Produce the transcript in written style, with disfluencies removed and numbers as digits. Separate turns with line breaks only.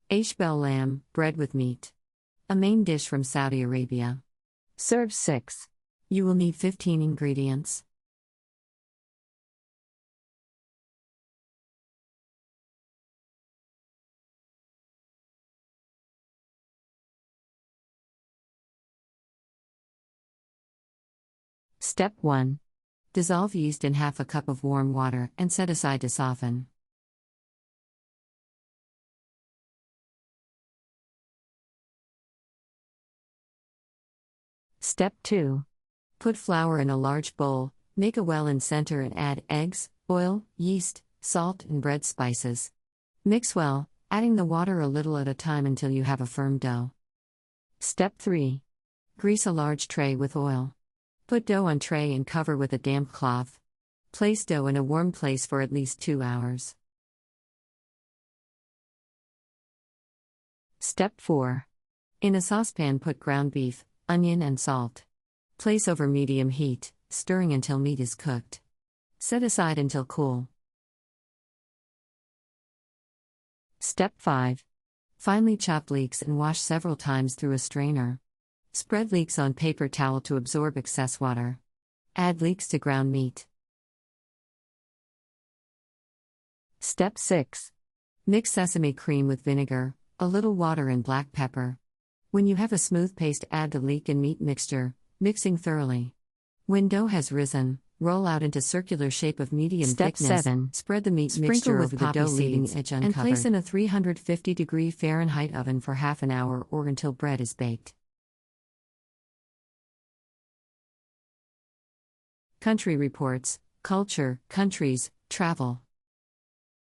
Aish Bel-Lahm, bread with meat. A main dish from Saudi Arabia. Serve 6. You will need 15 ingredients. Step 1. Dissolve yeast in half a cup of warm water and set aside to soften. Step 2. Put flour in a large bowl, make a well in center and add eggs, oil, yeast, salt, and bread spices. Mix well, adding the water a little at a time until you have a firm dough. Step 3. Grease a large tray with oil. Put dough on tray and cover with a damp cloth. Place dough in a warm place for at least 2 hours. Step 4. In a saucepan put ground beef, onion and salt. Place over medium heat, stirring until meat is cooked. Set aside until cool. Step 5. Finely chop leeks and wash several times through a strainer. Spread leeks on paper towel to absorb excess water. Add leeks to ground meat. Step 6. Mix sesame cream with vinegar, a little water and black pepper. When you have a smooth paste, add the leek and meat mixture, mixing thoroughly. When dough has risen, roll out into circular shape of medium thickness. Step 7. Spread the meat mixture over the dough, leaving edge uncovered, and place in a 350-degree Fahrenheit oven for half an hour or until bread is baked. Country Reports, Culture, Countries, Travel.